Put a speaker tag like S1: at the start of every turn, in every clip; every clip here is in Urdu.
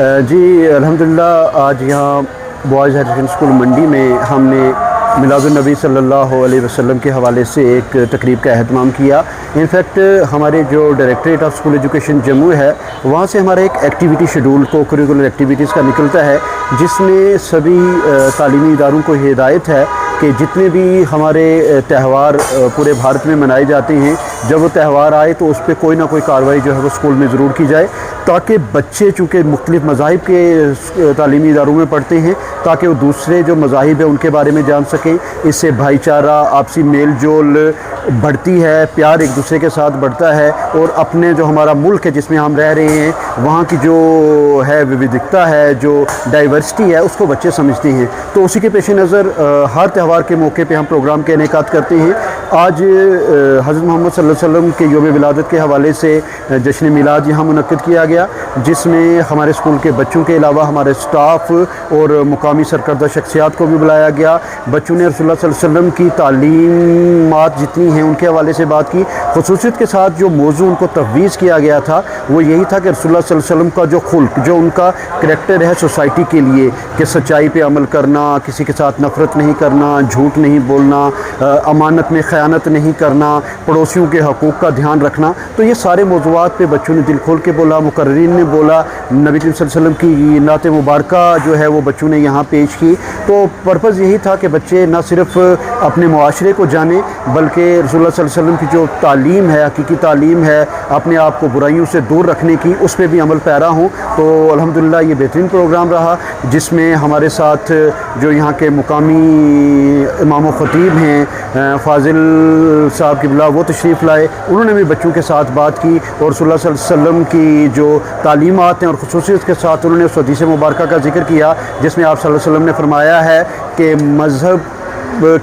S1: جی الحمدللہ آج یہاں بوائز ہائر سیکنڈری اسکول منڈی میں ہم نے میلاد النبی صلی اللہ علیہ وسلم کے حوالے سے ایک تقریب کا اہتمام کیا۔ انفیکٹ ہمارے جو directorate of school education Jammu ہے وہاں سے ہمارا ایک ایکٹیویٹی شیڈول کو کریکولر ایکٹیویٹیز کا نکلتا ہے، جس میں سبھی تعلیمی اداروں کو ہدایت ہے کہ جتنے بھی ہمارے تہوار پورے بھارت میں منائے جاتے ہیں، جب وہ تہوار آئے تو اس پہ کوئی نہ کوئی کارروائی جو ہے وہ اسکول میں ضرور کی جائے، تاکہ بچے چونکہ مختلف مذاہب کے تعلیمی اداروں میں پڑھتے ہیں تاکہ وہ دوسرے جو مذاہب ہیں ان کے بارے میں جان سکیں۔ اس سے بھائی چارہ، آپسی میل جول بڑھتی ہے، پیار ایک دوسرے کے ساتھ بڑھتا ہے، اور اپنے جو ہمارا ملک ہے جس میں ہم رہ رہے ہیں وہاں کی جو ہے وودھتا ہے، جو ڈائیورسٹی ہے، اس کو بچے سمجھتے ہیں۔ تو اسی کے پیش نظر ہر تہوار کے موقع پہ ہم پروگرام کے انعقاد کرتے ہیں۔ آج حضرت محمد صلی اللہ علیہ وسلم کے یوم ولادت کے حوالے سے جشن میلاد یہاں منعقد کیا گیا، جس میں ہمارے اسکول کے بچوں کے علاوہ ہمارے اسٹاف اور مقامی سرکردہ شخصیات کو بھی بلایا گیا۔ بچوں نے رسول اللہ صلی اللہ علیہ وسلم کی تعلیمات جتنی ہیں ان کے حوالے سے بات کی۔ خصوصیت کے ساتھ جو موضوع ان کو تفویض کیا گیا تھا وہ یہی تھا کہ رسول اللہ صلی اللہ علیہ وسلم کا جو خلق، جو ان کا کریکٹر ہے سوسائٹی کے لیے، کہ سچائی پہ عمل کرنا، کسی کے ساتھ نفرت نہیں کرنا، جھوٹ نہیں بولنا، امانت میں خیانت نہیں کرنا، پڑوسیوں کے حقوق کا دھیان رکھنا، تو یہ سارے موضوعات پہ بچوں نے دل کھول کے بولا، مقررین نے بولا، نبی کریم صلی اللہ علیہ وسلم کی نعت مبارکہ جو ہے وہ بچوں نے یہاں پیش کی۔ تو پرپز یہی تھا کہ بچے نہ صرف اپنے معاشرے کو جانیں بلکہ رسول اللہ صلی اللہ علیہ وسلم کی جو تعلیم ہے، حقیقی تعلیم ہے اپنے آپ کو برائیوں سے دور رکھنے کی، اس پہ بھی عمل پیرا ہوں۔ تو الحمدللہ یہ بہترین پروگرام رہا، جس میں ہمارے ساتھ جو یہاں کے مقامی امام و خطیب ہیں فاضل صاحب قبلہ، وہ تشریف لائے، انہوں نے بھی بچوں کے ساتھ بات کی اور رسول اللہ صلی اللہ علیہ وسلم کی جو تعلیمات ہیں اور خصوصیت کے ساتھ انہوں نے اس حدیث مبارکہ کا ذکر کیا، جس میں آپ صلی اللہ علیہ وسلم نے فرمایا ہے کہ مذہب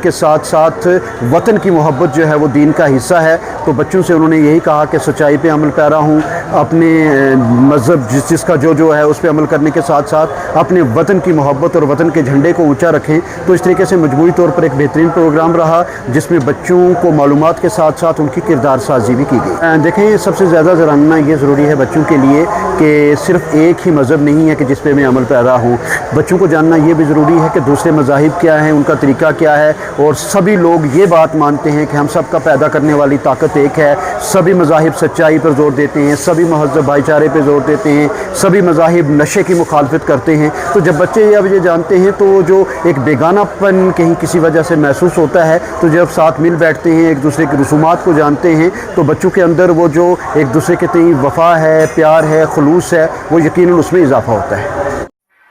S1: کے ساتھ ساتھ وطن کی محبت جو ہے وہ دین کا حصہ ہے۔ تو بچوں سے انہوں نے یہی کہا کہ سچائی پہ عمل پیرا ہوں، اپنے مذہب جس کا جو ہے اس پہ عمل کرنے کے ساتھ ساتھ اپنے وطن کی محبت اور وطن کے جھنڈے کو اونچا رکھیں۔ تو اس طریقے سے مجموعی طور پر ایک بہترین پروگرام رہا، جس میں بچوں کو معلومات کے ساتھ ساتھ ان کی کردار سازی بھی کی گئی۔ دیکھیں سب سے زیادہ جاننا یہ ضروری ہے بچوں کے لیے کہ صرف ایک ہی مذہب نہیں ہے کہ جس پہ میں عمل پیرا ہوں، بچوں کو جاننا یہ بھی ضروری ہے کہ دوسرے مذاہب کیا ہیں، ان کا طریقہ کیا ہے، اور سبھی لوگ یہ بات مانتے ہیں کہ ہم سب کا پیدا کرنے والی طاقت ایک ہے۔ سبھی مذاہب سچائی پر زور دیتے ہیں، سبھی مہذب بھائی چارے پہ زور دیتے ہیں، سبھی مذاہب نشے کی مخالفت کرتے ہیں۔ تو جب بچے یہ جانتے ہیں تو جو ایک بیگانہ پن کہیں کسی وجہ سے محسوس ہوتا ہے، تو جب ساتھ مل بیٹھتے ہیں، ایک دوسرے کی رسومات کو جانتے ہیں، تو بچوں کے اندر وہ جو ایک دوسرے کے تئیں وفا ہے، پیار ہے، خلوص ہے، وہ یقیناً اس میں اضافہ ہوتا ہے۔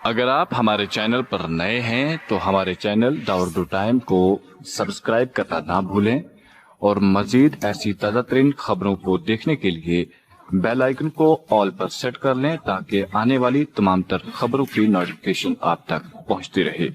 S2: اگر آپ ہمارے چینل پر نئے ہیں تو ہمارے چینل داوردو ٹائم کو سبسکرائب کرنا نہ بھولیں، اور مزید ایسی تازہ ترین خبروں کو دیکھنے کے لیے بیل آئیکن کو آل پر سیٹ کر لیں تاکہ آنے والی تمام تر خبروں کی نوٹیفیکیشن آپ تک پہنچتی رہے۔